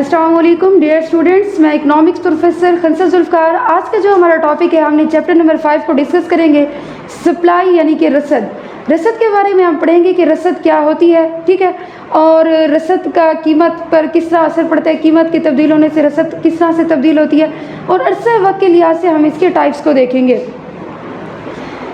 अस्सलाम वालेकुम dear students, मैं इकोनॉमिक्स प्रोफेसर खंसा जुल्फ़कार। आज का जो हमारा टॉपिक है, हमने चैप्टर नंबर 5 को डिस्कस करेंगे। सप्लाई यानी कि रसद। रसद के बारे में हम पढ़ेंगे कि रसद क्या होती है, ठीक है, और रसद का कीमत पर किस तरह असर पड़ता है, कीमत के तब्दील होने से रसद किस तरह से तब्दील होती है, और अरसे वक्त के लिहाज से हम इसके टाइप्स को देखेंगे।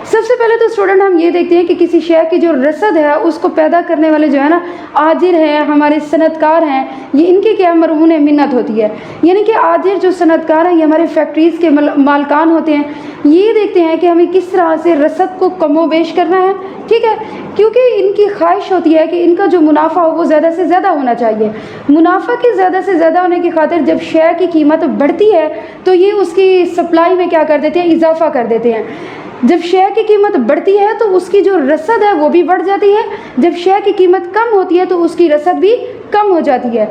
सबसे पहले तो स्टूडेंट हम ये देखते हैं कि किसी शय की जो रसद है उसको पैदा करने वाले जो है ना आजिर हैं, हमारे सनतकार हैं, ये इनकी क्या मरहून मिन्नत होती है। यानी कि आजिर जो सनतकार हैं ये हमारे फैक्ट्रीज़ के मालकान होते हैं। ये देखते हैं कि हमें किस तरह से रसद को कमोबेश करना है, ठीक है, क्योंकि इनकी ख्वाहिश होती है कि इनका जो मुनाफा हो वो ज़्यादा से ज़्यादा होना चाहिए। मुनाफा के ज़्यादा से ज़्यादा होने की खातिर जब शय की कीमत बढ़ती है तो ये उसकी सप्लाई में क्या कर देते हैं, इजाफा कर देते हैं। जब शेयर की कीमत बढ़ती है तो उसकी जो रसद है वो भी बढ़ जाती है। जब शेयर की कीमत कम होती है तो उसकी रसद भी कम हो जाती है।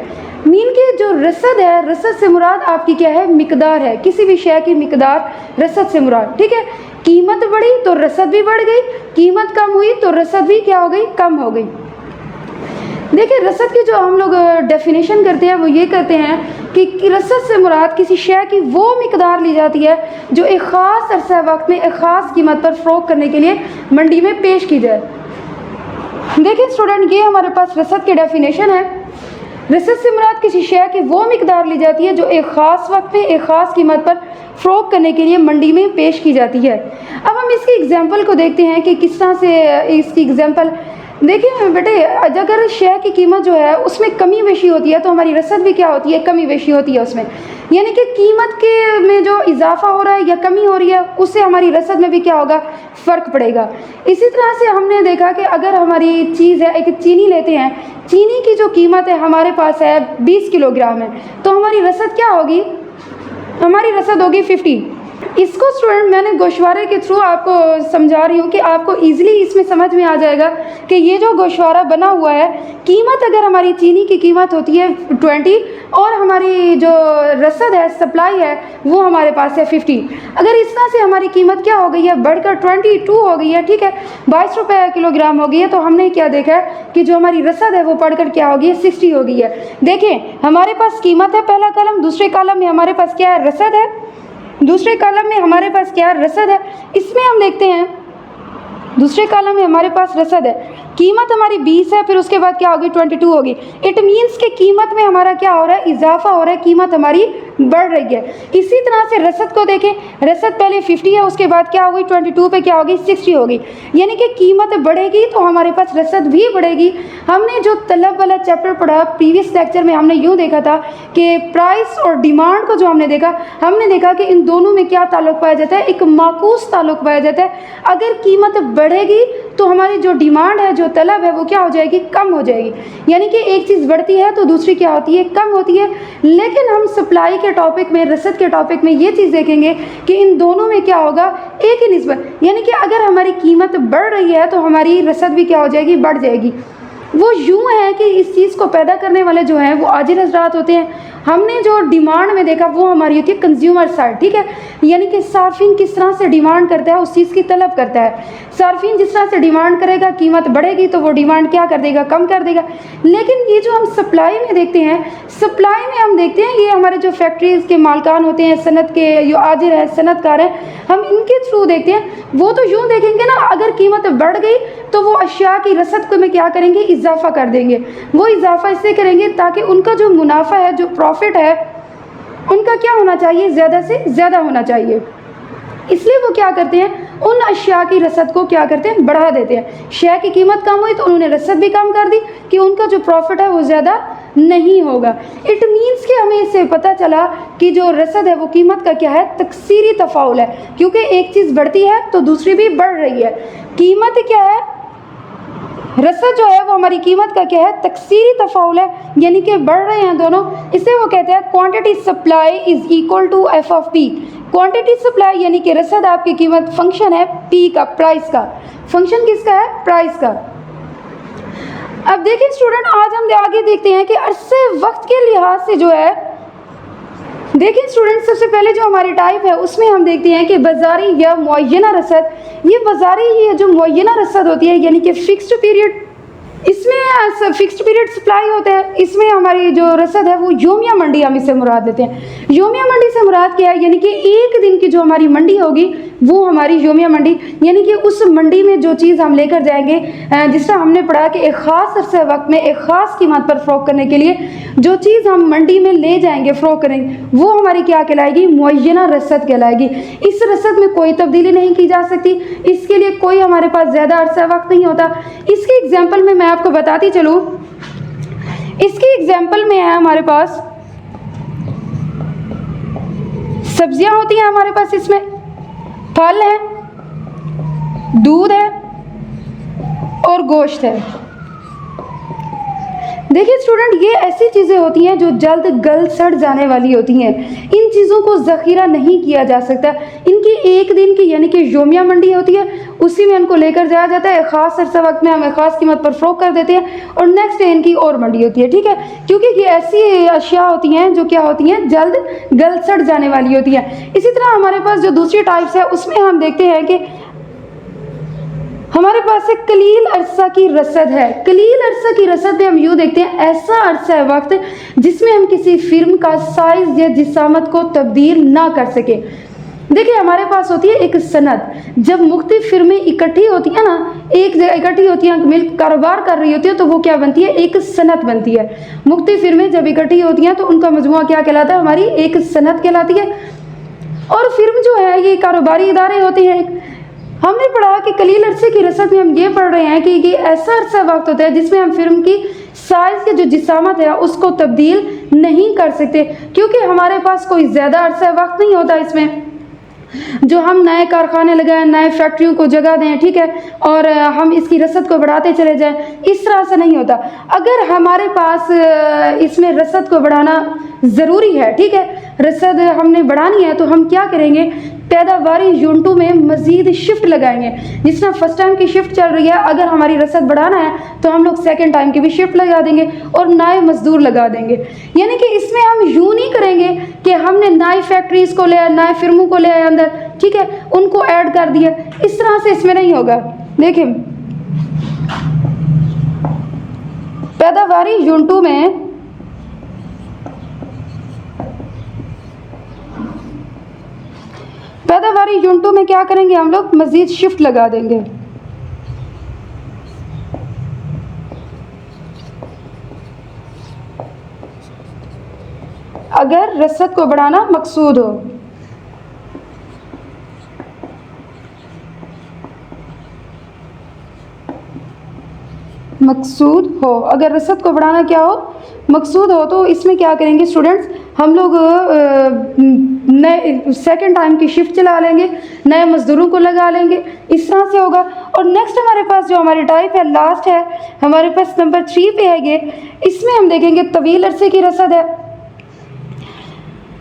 मीन की जो रसद है, रसद से मुराद आपकी क्या है, मिकदार है। किसी भी शेयर की मिकदार रसद से मुराद, ठीक है। कीमत बढ़ी तो रसद भी बढ़ गई, कीमत कम हुई तो रसद भी क्या हो गई, कम हो गई। देखिए, रसद की जो हम लोग डेफिनेशन करते हैं वो ये करते हैं कि रसद से मुराद किसी शय की वो मिकदार ली जाती है जो एक ख़ास अरसा वक्त में एक ख़ास कीमत पर फ़रोख्त करने के लिए मंडी में पेश की जाए। देखिए स्टूडेंट, ये हमारे पास रसद की डेफिनेशन है। रसद से मुराद किसी शय की वो मिकदार ली जाती है जो एक ख़ास वक्त में एक ख़ास कीमत पर फ़रोख्त करने के लिए मंडी में पेश की जाती है। अब हम इसकी एग्जाम्पल को देखते हैं कि किस तरह से इसकी एग्जाम्पल। देखिए बेटे, अगर शेयर की कीमत जो है उसमें कमी बेशी होती है तो हमारी रसद भी क्या होती है, कमी बेशी होती है उसमें। यानी कि कीमत के में जो इजाफा हो रहा है या कमी हो रही है उससे हमारी रसद में भी क्या होगा, फ़र्क पड़ेगा। इसी तरह से हमने देखा कि अगर हमारी चीज़ है, एक चीनी लेते हैं, चीनी की जो कीमत है हमारे पास है 20 किलोग्राम है, तो हमारी रसद क्या होगी, हमारी रसद होगी 50। इसको स्टूडेंट मैंने गोशवारे के थ्रू आपको समझा रही हूँ कि आपको इजीली इसमें समझ में आ जाएगा कि ये जो गोशवारा बना हुआ है, कीमत अगर हमारी चीनी की कीमत होती है 20 और हमारी जो रसद है, सप्लाई है, वो हमारे पास है 50। अगर इस तरह से हमारी कीमत क्या हो गई है, बढ़कर 22 हो गई है, ठीक है, 22 रुपये किलोग्राम हो गई है, तो हमने क्या देखा है कि जो हमारी रसद है वो बढ़कर क्या हो गई है, 60 हो गई है। देखें, हमारे पास कीमत है पहला कॉलम, दूसरे कॉलम में हमारे पास क्या है, रसद है, दूसरे कॉलम में हमारे पास क्या रसद है। इसमें हम देखते हैं दूसरे कॉलम में हमारे पास रसद है, कीमत हमारी 20 है, फिर उसके बाद क्या होगी, 22 होगी। इट मीन्स कि कीमत में हमारा क्या हो रहा है, इजाफा हो रहा है, कीमत हमारी बढ़ रही है। इसी तरह से रसद को देखें, रसद पहले 50 है, उसके बाद क्या होगी, 22 पे क्या होगी, 60 होगी। यानी कि कीमत बढ़ेगी तो हमारे पास रसद भी बढ़ेगी। हमने जो तलब वाला चैप्टर पढ़ा प्रीवियस लेक्चर में, हमने यूँ देखा था कि प्राइस और डिमांड को जो हमने देखा कि इन दोनों में क्या ताल्लुक़ पाया जाता है, एक माकूस ताल्लुक़ पाया जाता है। अगर कीमत बढ़ेगी तो हमारी जो डिमांड है, जो तलब है, वो क्या हो जाएगी, कम हो जाएगी। यानी कि एक चीज़ बढ़ती है तो दूसरी क्या होती है, कम होती है। लेकिन हम सप्लाई के टॉपिक में, रसद के टॉपिक में ये चीज़ देखेंगे कि इन दोनों में क्या होगा, एक ही निस्बत। यानी कि अगर हमारी कीमत बढ़ रही है तो हमारी रसद भी क्या हो जाएगी, बढ़ जाएगी। वो यूँ है कि इस चीज़ को पैदा करने वाले जो हैं वो आजिर हजरात होते हैं। हमने जो डिमांड में देखा वो हमारी होती है कंज्यूमर साइड, ठीक है, यानी कि सार्फिन किस तरह से डिमांड करता है, उस चीज़ की तलब करता है। सार्फिन जिस तरह से डिमांड करेगा, कीमत बढ़ेगी तो वो डिमांड क्या कर देगा, कम कर देगा। लेकिन ये जो हम सप्लाई में देखते हैं, सप्लाई में हम देखते हैं ये हमारे जो फैक्ट्रीज़ के मालकान होते हैं, सनत के जो आजिर हैं, सनतकार हैं, हम इनके थ्रू देखते हैं। वो तो यूँ देखेंगे ना, अगर कीमत बढ़ गई तो वो अशिया की रसद को में क्या करेंगे, इजाफा कर देंगे। वो इजाफा इससे करेंगे ताकि उनका जो मुनाफा है, जो प्रॉफिट है, उनका क्या होना चाहिए, ज़्यादा से ज़्यादा होना चाहिए। इसलिए वो क्या करते हैं, उन अशिया की रसद को क्या करते हैं, बढ़ा देते हैं। शेयर की कीमत कम हुई तो उन्होंने रसद भी कम कर दी कि उनका जो प्रॉफिट है वो ज़्यादा नहीं होगा। इट मीन्स कि हमें इससे पता चला कि जो रसद है वो कीमत का क्या है, तकसीरी तफाउल है, क्योंकि एक चीज़ बढ़ती है तो दूसरी भी बढ़ रही है। कीमत क्या है, रसद जो है वो हमारी कीमत का क्या है, तकसीरी तफाउल है, यानी कि बढ़ रहे हैं दोनों। इसे वो कहते हैं quantity supply is equal to F of P. Quantity supply यानी कि रसद आपकी कीमत, फंक्शन है पी का, प्राइस का। फंक्शन किसका है, प्राइस का। अब देखिए स्टूडेंट, आज हम आगे देखते हैं कि अरसे वक्त के लिहाज से जो है, देखिए स्टूडेंट, सबसे पहले जो हमारी टाइप है उसमें हम देखते हैं कि बाजारी या मुअय्यना रसद। ये बाजारी, ये जो मुअय्यना रसद होती है यानी कि फिक्स्ड पीरियड इसमें फिक्स्ड पीरियड सप्लाई होता है। इसमें हमारी जो रसद है वो योमिया मंडी हम इससे मुराद लेते हैं। योमिया मंडी से मुराद क्या है, यानी कि एक दिन की जो हमारी मंडी होगी वो हमारी योमिया मंडी, यानी कि उस मंडी में जो चीज़ हम लेकर जाएंगे, जिस तरह हमने पढ़ा कि एक ख़ास अरसे वक्त में एक ख़ास कीमत पर फ़रोख्त करने के लिए जो चीज़ हम मंडी में ले जाएंगे फ़रोख्त करेंगे, वो हमारी क्या कहलाएगी, मुअय्यना रसद कहलाएगी। इस रसद में कोई तब्दीली नहीं की जा सकती, इसके लिए कोई हमारे पास ज़्यादा अरसा वक्त नहीं होता। इसके एग्जाम्पल में मैं आपको बताती चलूँ, इसके एग्जाम्पल में है हमारे पास सब्जियां होती हैं, हमारे पास इसमें फल है, दूध है और गोश्त है। देखिए स्टूडेंट, ये ऐसी चीज़ें होती हैं जो जल्द गल सड़ जाने वाली होती हैं। इन चीज़ों को ज़ख़ीरा नहीं किया जा सकता। इनकी एक दिन की यानी कि योमिया मंडी होती है, उसी में इनको लेकर जाया जाता है, ख़ास अरसा वक्त में हम एक ख़ास कीमत पर फ़रोख्त कर देते हैं और नेक्स्ट डे इनकी और मंडी होती है। ठीक है, क्योंकि ये ऐसी अशिया होती हैं जो क्या होती हैं, जल्द गल सड़ जाने वाली होती हैं। इसी तरह हमारे पास जो दूसरी टाइप्स है उसमें हम देखते हैं कि हमारे पास एक कलील अरसा की रसद है। कलील अरसा की रसद में हम यूँ देखते हैं, ऐसा अरसा है वक्त जिसमें हम किसी फिल्म का साइज़ या जिसामत को तब्दील ना कर सके। देखिए हमारे पास होती है एक सनद, जब मुख्तलिफ फिल्में इकट्ठी होती हैं ना, एक जगह इकट्ठी होती हैं, मिल कारोबार कर रही होती है, तो वो क्या बनती है, एक सनद बनती है। मुख्तलिफ फिल्में जब इकट्ठी होती हैं तो उनका मजमुआ क्या कहलाता है, हमारी एक सनद कहलाती है। और फिल्म जो है ये कारोबारी इदारे होते हैं। हमने पढ़ा कि कलील अरसे की रसद में हम ये पढ़ रहे हैं कि ये ऐसा अरसा वक्त होता है जिसमें हम फिल्म की साइज़ की जो जिसामत है उसको तब्दील नहीं कर सकते, क्योंकि हमारे पास कोई ज़्यादा अरसा वक्त नहीं होता इसमें जो हम नए कारखाने लगाएं, नए फैक्ट्रियों को जगह दें, ठीक है, और हम इसकी रसद को बढ़ाते चले जाएं। इस तरह से नहीं होता। अगर हमारे पास इसमें रसद को बढ़ाना ज़रूरी है, ठीक है, रसद हमने बढ़ानी है, तो हम क्या करेंगे, पैदावारी यूनिटों में मज़ीद शिफ्ट लगाएंगे। जिस तरह फर्स्ट टाइम की शिफ्ट चल रही है, अगर हमारी रसद बढ़ाना है तो हम लोग सेकंड टाइम की भी शिफ्ट लगा देंगे और नए मजदूर लगा देंगे। यानी कि इसमें हम यूँ नहीं करेंगे कि हमने नई फैक्ट्रीज़ को ले आए, नए फिल्मों को ले आए अंदर, ठीक है, उनको ऐड कर दिया। इस तरह से इसमें नहीं होगा। देखिए पैदावारी यूनिटों में क्या करेंगे, हम लोग मज़ीद शिफ्ट लगा देंगे। अगर रसद को बढ़ाना मकसूद हो। अगर रसद को बढ़ाना क्या हो, मकसूद हो, तो इसमें क्या करेंगे स्टूडेंट्स, हम लोग नए सेकंड टाइम की शिफ्ट चला लेंगे, नए मज़दूरों को लगा लेंगे। इस तरह से होगा। और नेक्स्ट हमारे पास जो हमारी टाइप है, लास्ट है हमारे पास नंबर 3 पे है ये। इसमें हम देखेंगे तवील अरसे की रसद है।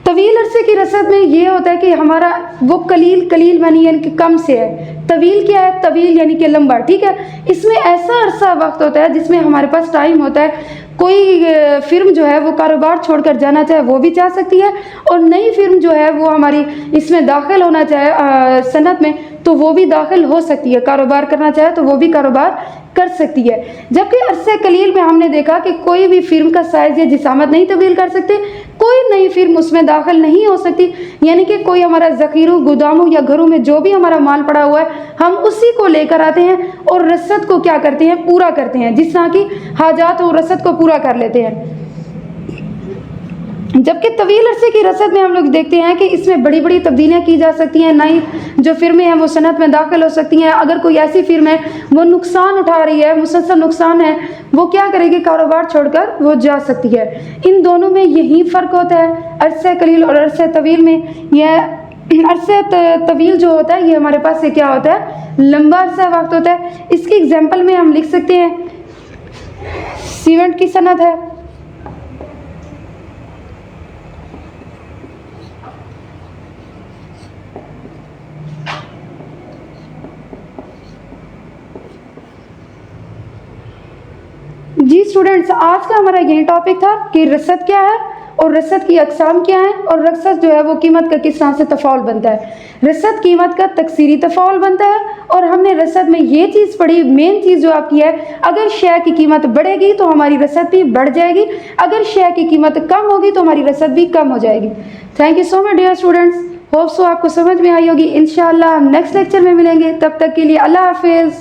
तवील अरसे की रसद में ये होता है कि हमारा वो कलील मानी यानी कि कम से है। तवील क्या है, तवील यानी कि लंबा, ठीक है। इसमें ऐसा अरसा वक्त होता है जिसमें हमारे पास टाइम होता है। कोई फिल्म जो है वो कारोबार छोड़कर जाना चाहे वो भी जा सकती है, और नई फिल्म जो है वो हमारी इसमें दाखिल होना चाहे सनत में, तो वो भी दाखिल हो सकती है। कारोबार करना चाहे तो वो भी कारोबार कर सकती है। जबकि अरसे कलील में हमने देखा कि कोई भी फिल्म का साइज़ या जिसामत नहीं तब्दील कर सकते, कोई नई फिल्म उसमें दाखिल नहीं हो सकती। यानी कि कोई हमारा ज़ख़ीरों, गोदामों या घरों में जो भी हमारा माल पड़ा हुआ है, हम उसी को लेकर आते हैं और रसद को क्या करते हैं, पूरा करते हैं। जिस तरह की हाजात और रसद को पूरा कर लेते हैं। जबकि तवील अरसे की रसद में हम लोग देखते हैं कि इसमें बड़ी बड़ी तब्दीलियाँ की जा सकती हैं। नई जो फिल्में हैं वो सनत में दाखिल हो सकती हैं। अगर कोई ऐसी फिल्म है वो नुकसान उठा रही है, मुसलसल नुकसान है, वो क्या करेगी, कारोबार छोड़कर वो जा सकती है। इन दोनों में यही फ़र्क होता है, अरसे कलील और अरसे तवील में। यह अरसे तवील जो होता है ये हमारे पास से क्या होता है, लंबा अरसा वक्त होता है। इसकी एग्जाम्पल में हम लिख सकते हैं, सीमेंट की सनत है, जी स्टूडेंट्स, आज का हमारा यही टॉपिक था कि रसद क्या है और रसद की अक़साम क्या है, और रसद जो है वो कीमत का किस तरह से तफ़ाउल बनता है। रसद कीमत का तकसीरी तफ़ाउल बनता है, और हमने रसद में ये चीज़ पढ़ी, मेन चीज़ जो आपकी है, अगर शय की कीमत बढ़ेगी तो हमारी रसद भी बढ़ जाएगी, अगर शय की कीमत कम होगी तो हमारी रसद भी कम हो जाएगी। Thank you so much dear students, hope so आपको समझ में आई होगी। इंशाल्लाह हम नेक्स्ट लेक्चर में मिलेंगे, तब तक के लिए अल्लाह हाफिज़।